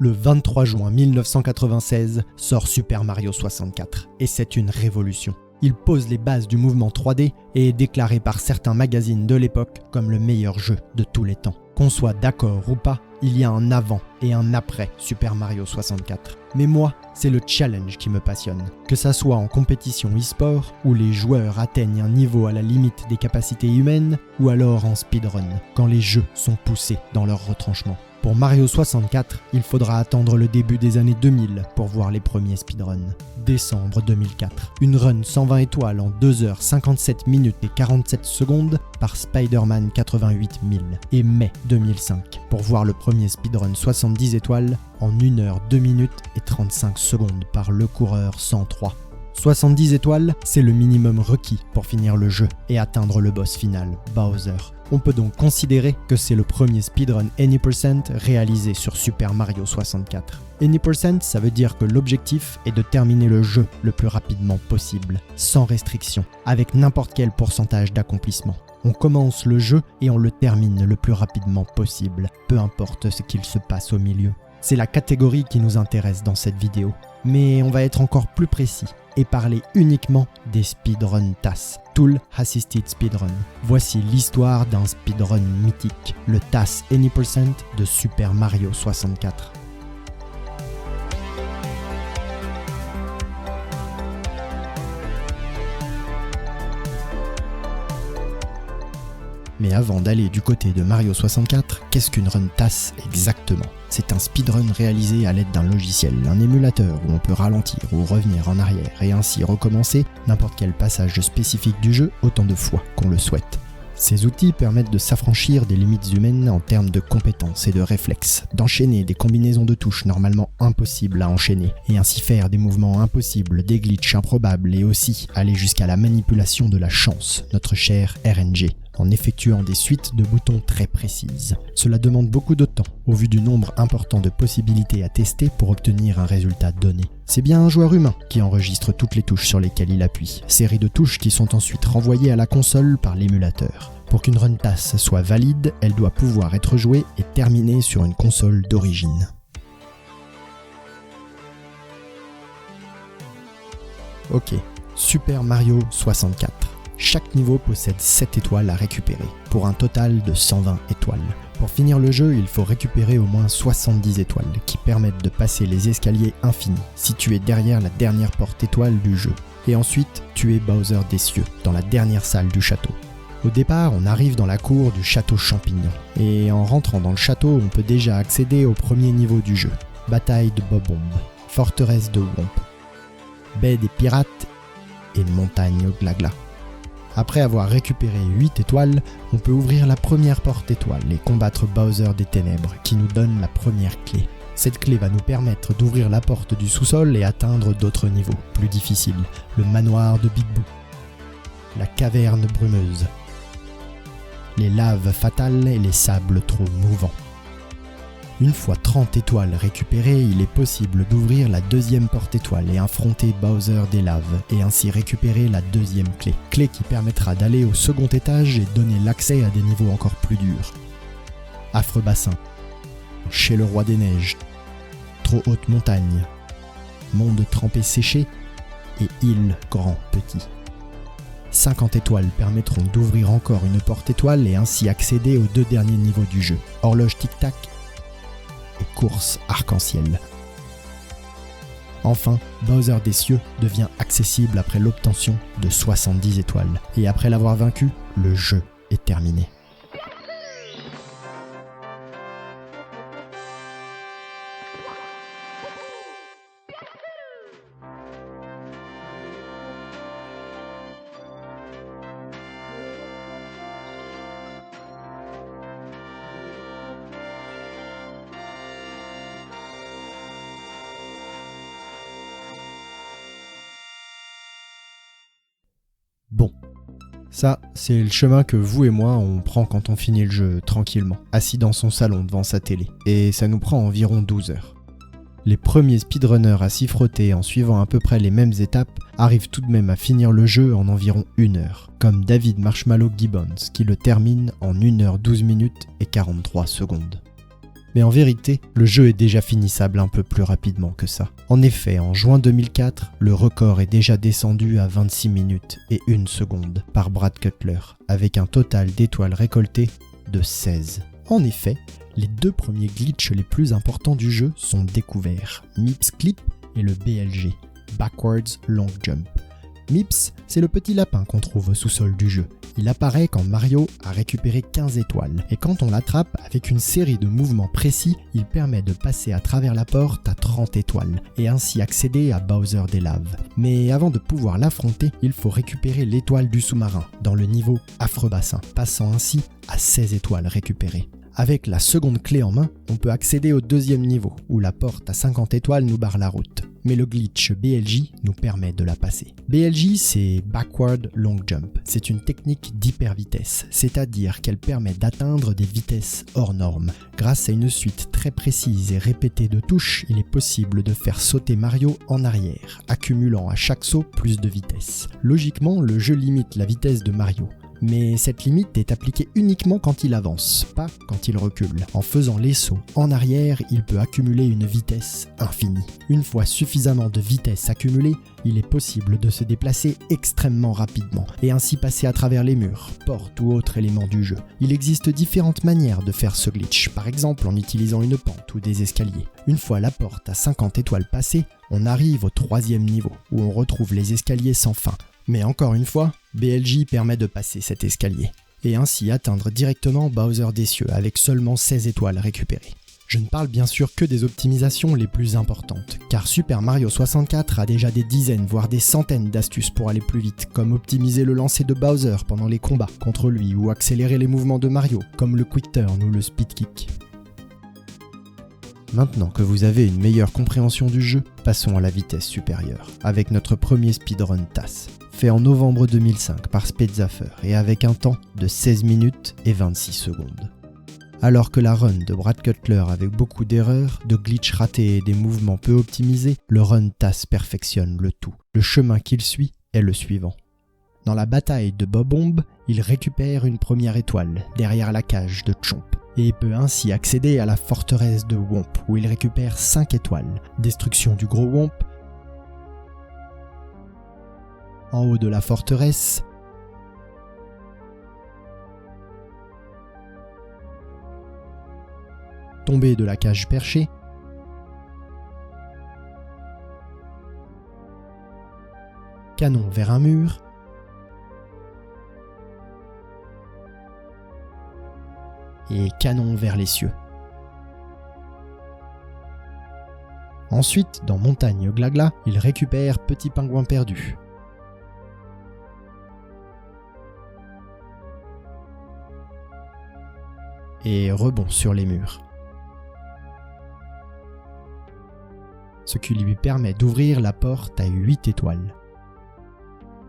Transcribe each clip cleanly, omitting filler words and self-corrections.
Le 23 juin 1996 sort Super Mario 64 et c'est une révolution. Il pose les bases du mouvement 3D et est déclaré par certains magazines de l'époque comme le meilleur jeu de tous les temps. Qu'on soit d'accord ou pas, il y a un avant et un après Super Mario 64. Mais moi, c'est le challenge qui me passionne. Que ça soit en compétition e-sport, où les joueurs atteignent un niveau à la limite des capacités humaines, ou alors en speedrun, quand les jeux sont poussés dans leur retranchement. Pour Mario 64, il faudra attendre le début des années 2000 pour voir les premiers speedruns. Décembre 2004, une run 120 étoiles en 2h57 minutes et 47 secondes par Spider-Man 88000. Et mai 2005, pour voir le premier speedrun 70 étoiles en 1h 2 minutes et 35 secondes par Le Coureur 103. 70 étoiles, c'est le minimum requis pour finir le jeu et atteindre le boss final, Bowser. On peut donc considérer que c'est le premier speedrun Any% réalisé sur Super Mario 64. Any%, ça veut dire que l'objectif est de terminer le jeu le plus rapidement possible, sans restriction, avec n'importe quel pourcentage d'accomplissement. On commence le jeu et on le termine le plus rapidement possible, peu importe ce qu'il se passe au milieu. C'est la catégorie qui nous intéresse dans cette vidéo, mais on va être encore plus précis et parler uniquement des speedrun TAS, Tool Assisted Speedrun. Voici l'histoire d'un speedrun mythique, le TAS Any% de Super Mario 64. Mais avant d'aller du côté de Mario 64, qu'est-ce qu'une run TAS exactement ? C'est un speedrun réalisé à l'aide d'un logiciel, un émulateur où on peut ralentir ou revenir en arrière et ainsi recommencer n'importe quel passage spécifique du jeu autant de fois qu'on le souhaite. Ces outils permettent de s'affranchir des limites humaines en termes de compétences et de réflexes, d'enchaîner des combinaisons de touches normalement impossibles à enchaîner, et ainsi faire des mouvements impossibles, des glitches improbables et aussi aller jusqu'à la manipulation de la chance, notre cher RNG, en effectuant des suites de boutons très précises. Cela demande beaucoup de temps, au vu du nombre important de possibilités à tester pour obtenir un résultat donné. C'est bien un joueur humain qui enregistre toutes les touches sur lesquelles il appuie, série de touches qui sont ensuite renvoyées à la console par l'émulateur. Pour qu'une run TAS soit valide, elle doit pouvoir être jouée et terminée sur une console d'origine. Ok, Super Mario 64. Chaque niveau possède 7 étoiles à récupérer, pour un total de 120 étoiles. Pour finir le jeu, il faut récupérer au moins 70 étoiles, qui permettent de passer les escaliers infinis, situés derrière la dernière porte étoile du jeu. Et ensuite, tuer Bowser des cieux, dans la dernière salle du château. Au départ, on arrive dans la cour du château champignon, et en rentrant dans le château, on peut déjà accéder au premier niveau du jeu. Bataille de Bob-omb, forteresse de Womp, baie des pirates et montagne au Glagla. Après avoir récupéré 8 étoiles, on peut ouvrir la première porte étoile et combattre Bowser des Ténèbres, qui nous donne la première clé. Cette clé va nous permettre d'ouvrir la porte du sous-sol et atteindre d'autres niveaux, plus difficiles. Le manoir de Big Boo, la caverne brumeuse, les laves fatales et les sables trop mouvants. Une fois 30 étoiles récupérées, il est possible d'ouvrir la deuxième porte étoile et affronter Bowser des laves et ainsi récupérer la deuxième clé. Clé qui permettra d'aller au second étage et donner l'accès à des niveaux encore plus durs. Affreux bassin, chez le roi des neiges, trop haute montagne, monde trempé séché et île grand petit. 50 étoiles permettront d'ouvrir encore une porte étoile et ainsi accéder aux 2 derniers niveaux du jeu. Horloge tic-tac et course arc-en-ciel. Enfin, Bowser des cieux devient accessible après l'obtention de 70 étoiles. Et après l'avoir vaincu, le jeu est terminé. Bon, ça, c'est le chemin que vous et moi, on prend quand on finit le jeu tranquillement, assis dans son salon devant sa télé. Et ça nous prend environ 12 heures. Les premiers speedrunners à s'y frotter en suivant à peu près les mêmes étapes arrivent tout de même à finir le jeu en environ 1 heure, comme David Marshmallow Gibbons qui le termine en 1h12 minutes et 43 secondes. Mais en vérité, le jeu est déjà finissable un peu plus rapidement que ça. En effet, en juin 2004, le record est déjà descendu à 26 minutes et 1 seconde par Brad Cutler, avec un total d'étoiles récoltées de 16. En effet, les 2 premiers glitches les plus importants du jeu sont découverts, Mips Clip et le BLG, Backwards Long Jump. Mips, c'est le petit lapin qu'on trouve au sous-sol du jeu. Il apparaît quand Mario a récupéré 15 étoiles, et quand on l'attrape avec une série de mouvements précis, il permet de passer à travers la porte à 30 étoiles, et ainsi accéder à Bowser des Laves. Mais avant de pouvoir l'affronter, il faut récupérer l'étoile du sous-marin, dans le niveau Affreux Bassin, passant ainsi à 16 étoiles récupérées. Avec la seconde clé en main, on peut accéder au 2e niveau, où la porte à 50 étoiles nous barre la route. Mais le glitch BLJ nous permet de la passer. BLJ, c'est Backward Long Jump. C'est une technique d'hyper-vitesse, c'est-à-dire qu'elle permet d'atteindre des vitesses hors normes. Grâce à une suite très précise et répétée de touches, il est possible de faire sauter Mario en arrière, accumulant à chaque saut plus de vitesse. Logiquement, le jeu limite la vitesse de Mario. Mais cette limite est appliquée uniquement quand il avance, pas quand il recule. En faisant les sauts en arrière, il peut accumuler une vitesse infinie. Une fois suffisamment de vitesse accumulée, il est possible de se déplacer extrêmement rapidement et ainsi passer à travers les murs, portes ou autres éléments du jeu. Il existe différentes manières de faire ce glitch, par exemple en utilisant une pente ou des escaliers. Une fois la porte à 50 étoiles passée, on arrive au 3e niveau, où on retrouve les escaliers sans fin. Mais encore une fois, BLJ permet de passer cet escalier, et ainsi atteindre directement Bowser des cieux avec seulement 16 étoiles récupérées. Je ne parle bien sûr que des optimisations les plus importantes, car Super Mario 64 a déjà des dizaines voire des centaines d'astuces pour aller plus vite, comme optimiser le lancer de Bowser pendant les combats contre lui, ou accélérer les mouvements de Mario, comme le Quick Turn ou le Speed Kick. Maintenant que vous avez une meilleure compréhension du jeu, passons à la vitesse supérieure, avec notre premier speedrun TAS, fait en novembre 2005 par Speedzaffer et avec un temps de 16 minutes et 26 secondes. Alors que la run de Brad Cutler avec beaucoup d'erreurs, de glitches ratés et des mouvements peu optimisés, le run TAS perfectionne le tout. Le chemin qu'il suit est le suivant. Dans la bataille de Bob-Omb, il récupère une première étoile derrière la cage de Chomp et peut ainsi accéder à la forteresse de Womp où il récupère 5 étoiles. Destruction du gros Womp. En haut de la forteresse, tomber de la cage perchée, canon vers un mur, et canon vers les cieux. Ensuite, dans Montagne Glagla, il récupère Petit Pingouin perdu. Et rebond sur les murs. Ce qui lui permet d'ouvrir la porte à 8 étoiles.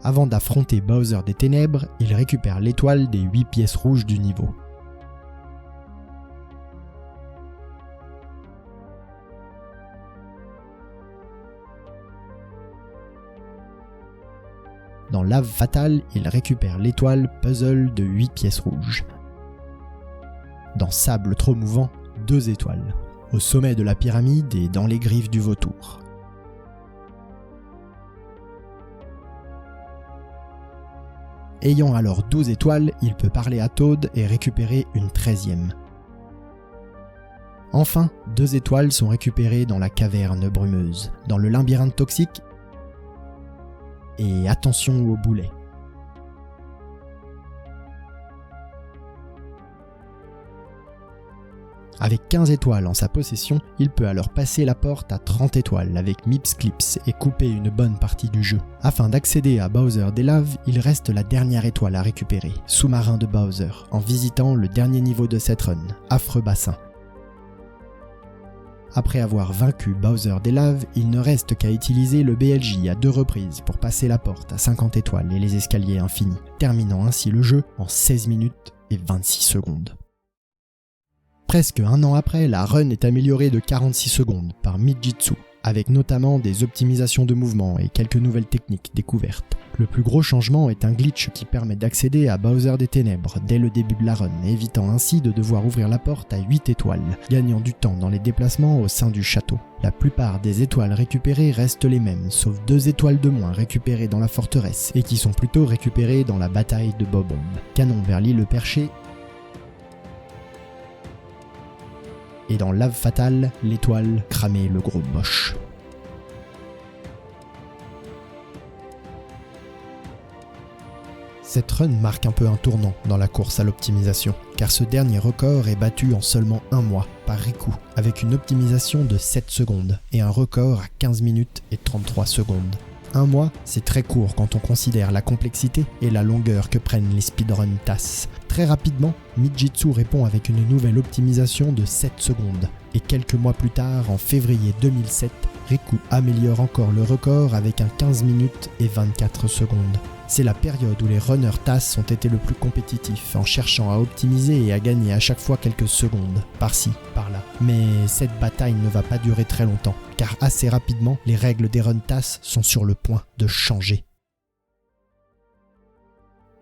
Avant d'affronter Bowser des Ténèbres, il récupère l'étoile des 8 pièces rouges du niveau. Dans Lave Fatale, il récupère l'étoile puzzle de 8 pièces rouges. Dans Sable trop mouvant, 2 étoiles, au sommet de la pyramide et dans les griffes du vautour. Ayant alors 12 étoiles, il peut parler à Toad et récupérer une 13e. Enfin, 2 étoiles sont récupérées dans la caverne brumeuse, dans le labyrinthe toxique, et attention au boulet. Avec 15 étoiles en sa possession, il peut alors passer la porte à 30 étoiles avec Mips Clips et couper une bonne partie du jeu. Afin d'accéder à Bowser des Laves, il reste la dernière étoile à récupérer, Sous-marin de Bowser, en visitant le dernier niveau de cette run, Affreux Bassin. Après avoir vaincu Bowser des Laves, il ne reste qu'à utiliser le BLJ à 2 reprises pour passer la porte à 50 étoiles et les escaliers infinis, terminant ainsi le jeu en 16 minutes et 26 secondes. Presque un an après, la run est améliorée de 46 secondes par Mijitsu, avec notamment des optimisations de mouvement et quelques nouvelles techniques découvertes. Le plus gros changement est un glitch qui permet d'accéder à Bowser des Ténèbres dès le début de la run, évitant ainsi de devoir ouvrir la porte à 8 étoiles, gagnant du temps dans les déplacements au sein du château. La plupart des étoiles récupérées restent les mêmes, sauf 2 étoiles de moins récupérées dans la forteresse, et qui sont plutôt récupérées dans la bataille de Bob-omb. Canon vers l'île perchée, et dans Lave Fatale, l'étoile cramée le gros moche. Cette run marque un peu un tournant dans la course à l'optimisation, car ce dernier record est battu en seulement un mois par Riku, avec une optimisation de 7 secondes et un record à 15 minutes et 33 secondes. Un mois, c'est très court quand on considère la complexité et la longueur que prennent les speedruns TAS. Très rapidement, Mijitsu répond avec une nouvelle optimisation de 7 secondes. Et quelques mois plus tard, en février 2007, Riku améliore encore le record avec un 15 minutes et 24 secondes. C'est la période où les runners TAS ont été le plus compétitifs en cherchant à optimiser et à gagner à chaque fois quelques secondes, par-ci, par-là. Mais cette bataille ne va pas durer très longtemps, car assez rapidement, les règles des runs TAS sont sur le point de changer.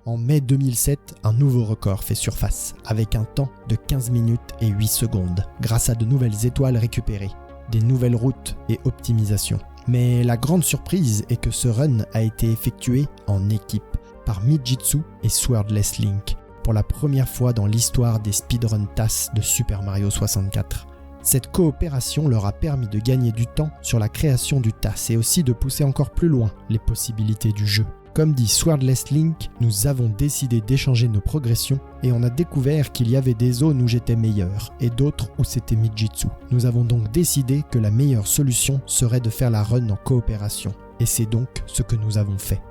En mai 2007, un nouveau record fait surface, avec un temps de 15 minutes et 8 secondes, grâce à de nouvelles étoiles récupérées, des nouvelles routes et optimisations. Mais la grande surprise est que ce run a été effectué en équipe par Mijitsu et Swordless Link pour la première fois dans l'histoire des speedrun TAS de Super Mario 64. Cette coopération leur a permis de gagner du temps sur la création du TAS et aussi de pousser encore plus loin les possibilités du jeu. Comme dit Swordless Link, nous avons décidé d'échanger nos progressions et on a découvert qu'il y avait des zones où j'étais meilleur et d'autres où c'était Mijitsu. Nous avons donc décidé que la meilleure solution serait de faire la run en coopération et c'est donc ce que nous avons fait.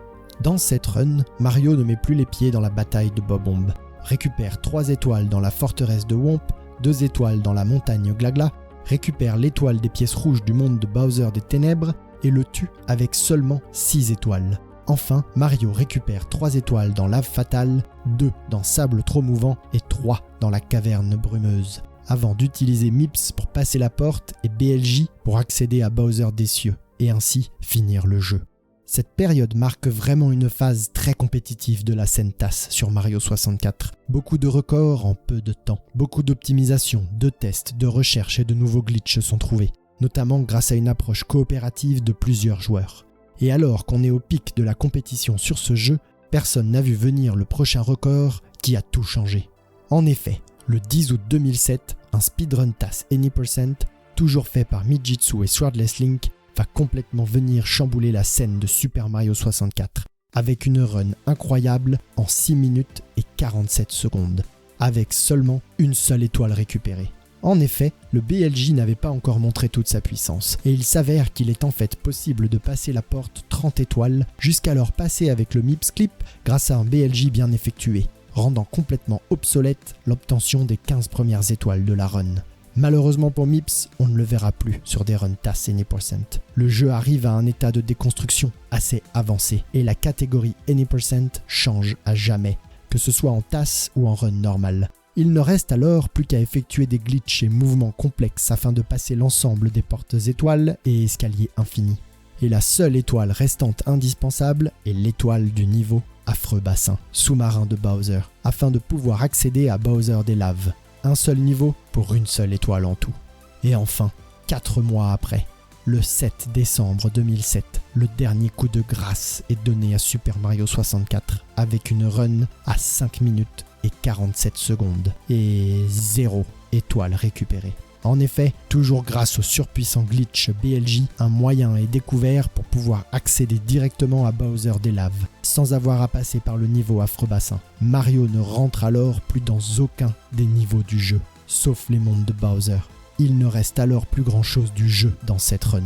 Dans cette run, Mario ne met plus les pieds dans la bataille de Bob-omb, récupère 3 étoiles dans la forteresse de Whomp, 2 étoiles dans la montagne Glagla, récupère l'étoile des pièces rouges du monde de Bowser des Ténèbres et le tue avec seulement 6 étoiles. Enfin, Mario récupère 3 étoiles dans Lave Fatale, 2 dans Sable trop mouvant et 3 dans la caverne brumeuse, avant d'utiliser Mips pour passer la porte et BLJ pour accéder à Bowser des cieux, et ainsi finir le jeu. Cette période marque vraiment une phase très compétitive de la scène TAS sur Mario 64. Beaucoup de records en peu de temps, beaucoup d'optimisation, de tests, de recherches et de nouveaux glitches sont trouvés, notamment grâce à une approche coopérative de plusieurs joueurs. Et alors qu'on est au pic de la compétition sur ce jeu, personne n'a vu venir le prochain record qui a tout changé. En effet, le 10 août 2007, un speedrun TAS Any%, toujours fait par Mijitsu et Swordless Link, va complètement venir chambouler la scène de Super Mario 64, avec une run incroyable en 6 minutes et 47 secondes, avec seulement une seule étoile récupérée. En effet, le BLJ n'avait pas encore montré toute sa puissance, et il s'avère qu'il est en fait possible de passer la porte 30 étoiles, jusqu'alors passer avec le Mips Clip grâce à un BLJ bien effectué, rendant complètement obsolète l'obtention des 15 premières étoiles de la run. Malheureusement pour Mips, on ne le verra plus sur des runs TAS Any%. Le jeu arrive à un état de déconstruction assez avancé, et la catégorie Any% change à jamais, que ce soit en TAS ou en run normal. Il ne reste alors plus qu'à effectuer des glitches et mouvements complexes afin de passer l'ensemble des portes étoiles et escaliers infinis. Et la seule étoile restante indispensable est l'étoile du niveau Affreux Bassin, sous-marin de Bowser, afin de pouvoir accéder à Bowser des Laves. Un seul niveau pour une seule étoile en tout. Et enfin, 4 mois après, le 7 décembre 2007, le dernier coup de grâce est donné à Super Mario 64 avec une run à 5 minutes et 47 secondes et 0 étoile récupérée. En effet, toujours grâce au surpuissant glitch BLJ, un moyen est découvert pour pouvoir accéder directement à Bowser des Laves, sans avoir à passer par le niveau Affreux Bassin. Mario ne rentre alors plus dans aucun des niveaux du jeu, sauf les mondes de Bowser. Il ne reste alors plus grand chose du jeu dans cette run.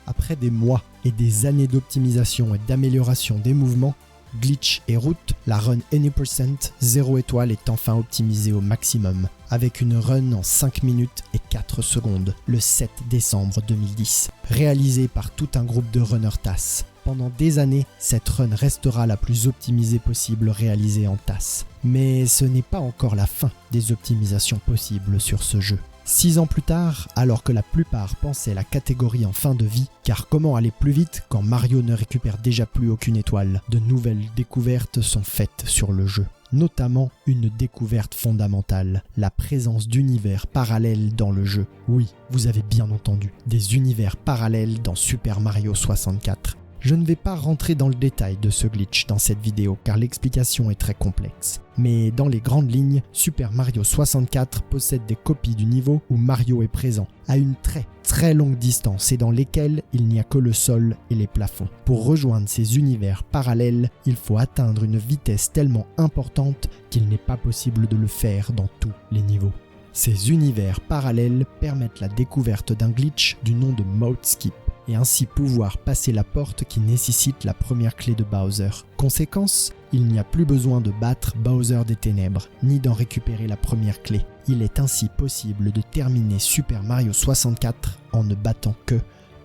Après des mois et des années d'optimisation et d'amélioration des mouvements, glitch et route, la run Any%, 0 étoile est enfin optimisée au maximum, avec une run en 5 minutes et 4 secondes, le 7 décembre 2010, réalisée par tout un groupe de runners TAS. Pendant des années, cette run restera la plus optimisée possible réalisée en TAS. Mais ce n'est pas encore la fin des optimisations possibles sur ce jeu. 6 ans plus tard, alors que la plupart pensaient la catégorie en fin de vie, car comment aller plus vite quand Mario ne récupère déjà plus aucune étoile, de nouvelles découvertes sont faites sur le jeu. Notamment une découverte fondamentale, la présence d'univers parallèles dans le jeu. Oui, vous avez bien entendu, des univers parallèles dans Super Mario 64. Je ne vais pas rentrer dans le détail de ce glitch dans cette vidéo car l'explication est très complexe. Mais dans les grandes lignes, Super Mario 64 possède des copies du niveau où Mario est présent, à une très longue distance et dans lesquelles il n'y a que le sol et les plafonds. Pour rejoindre ces univers parallèles, il faut atteindre une vitesse tellement importante qu'il n'est pas possible de le faire dans tous les niveaux. Ces univers parallèles permettent la découverte d'un glitch du nom de Mode Skip, et ainsi pouvoir passer la porte qui nécessite la première clé de Bowser. Conséquence, il n'y a plus besoin de battre Bowser des Ténèbres, ni d'en récupérer la première clé. Il est ainsi possible de terminer Super Mario 64 en ne battant que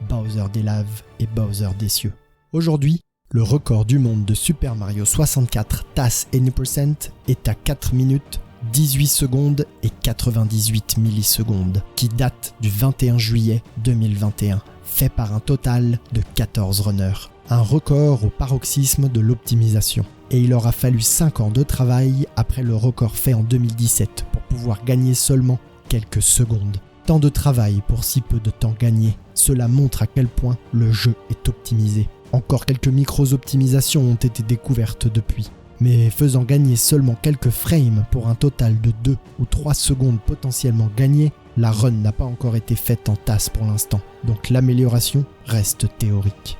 Bowser des Laves et Bowser des Cieux. Aujourd'hui, le record du monde de Super Mario 64 TAS Any% est à 4 minutes, 18 secondes et 98 millisecondes, qui date du 21 juillet 2021. Fait par un total de 14 runners. Un record au paroxysme de l'optimisation. Et il aura fallu 5 ans de travail après le record fait en 2017 pour pouvoir gagner seulement quelques secondes. Tant de travail pour si peu de temps gagné, cela montre à quel point le jeu est optimisé. Encore quelques micro-optimisations ont été découvertes depuis. Mais faisant gagner seulement quelques frames pour un total de 2 ou 3 secondes potentiellement gagnées, la run n'a pas encore été faite en TAS pour l'instant, donc l'amélioration reste théorique.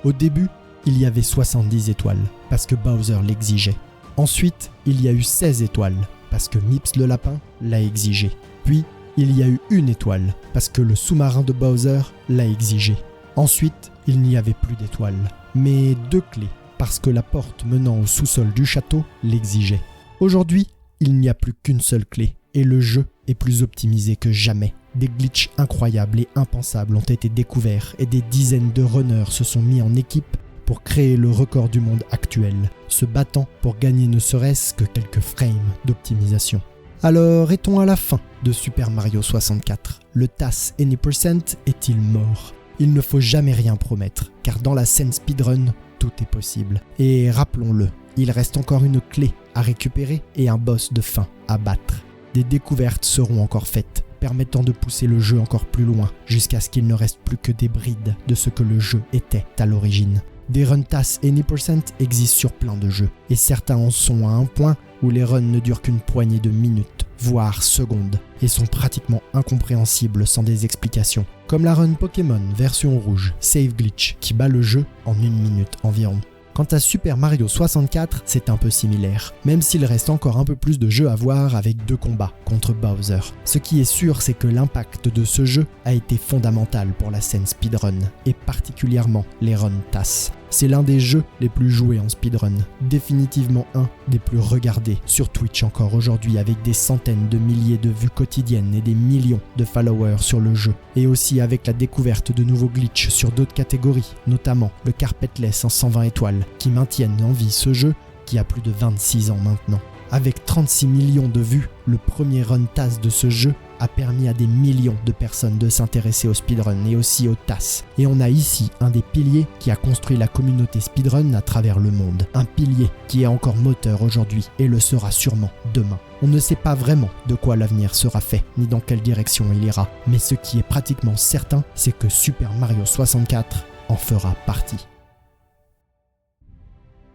Au début, il y avait 70 étoiles, parce que Bowser l'exigeait. Ensuite, il y a eu 16 étoiles, parce que Mips le lapin l'a exigé. Puis, il y a eu 1 étoile, parce que le sous-marin de Bowser l'a exigé. Ensuite, il n'y avait plus d'étoiles, mais 2 clés, parce que la porte menant au sous-sol du château l'exigeait. Aujourd'hui, il n'y a plus qu'une seule clé, et le jeu est plus optimisé que jamais. Des glitches incroyables et impensables ont été découverts et des dizaines de runners se sont mis en équipe pour créer le record du monde actuel, se battant pour gagner ne serait-ce que quelques frames d'optimisation. Alors, est-on à la fin de Super Mario 64 ? Le TAS Any% est-il mort ? Il ne faut jamais rien promettre, car dans la scène speedrun, tout est possible. Et rappelons-le, il reste encore une clé à récupérer et un boss de fin à battre. Des découvertes seront encore faites, permettant de pousser le jeu encore plus loin, jusqu'à ce qu'il ne reste plus que des brides de ce que le jeu était à l'origine. Des runs TAS Any% existent sur plein de jeux, et certains en sont à un point où les runs ne durent qu'une poignée de minutes, voire secondes, et sont pratiquement incompréhensibles sans des explications. Comme la run Pokémon version rouge, Save Glitch, qui bat le jeu en 1 minute environ. Quant à Super Mario 64, c'est un peu similaire, même s'il reste encore un peu plus de jeu à voir avec 2 combats contre Bowser. Ce qui est sûr, c'est que l'impact de ce jeu a été fondamental pour la scène speedrun, et particulièrement les runs TAS. C'est l'un des jeux les plus joués en speedrun, définitivement un des plus regardés sur Twitch encore aujourd'hui avec des centaines de milliers de vues quotidiennes et des millions de followers sur le jeu. Et aussi avec la découverte de nouveaux glitches sur d'autres catégories, notamment le Carpetless en 120 étoiles, qui maintiennent en vie ce jeu qui a plus de 26 ans maintenant. Avec 36 millions de vues, le premier run TAS de ce jeu a permis à des millions de personnes de s'intéresser au speedrun et aussi au TAS. Et on a ici un des piliers qui a construit la communauté speedrun à travers le monde. Un pilier qui est encore moteur aujourd'hui et le sera sûrement demain. On ne sait pas vraiment de quoi l'avenir sera fait, ni dans quelle direction il ira. Mais ce qui est pratiquement certain, c'est que Super Mario 64 en fera partie.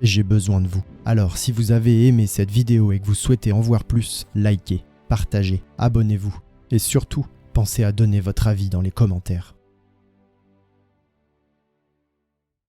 J'ai besoin de vous. Alors si vous avez aimé cette vidéo et que vous souhaitez en voir plus, likez, partagez, abonnez-vous. Et surtout, pensez à donner votre avis dans les commentaires.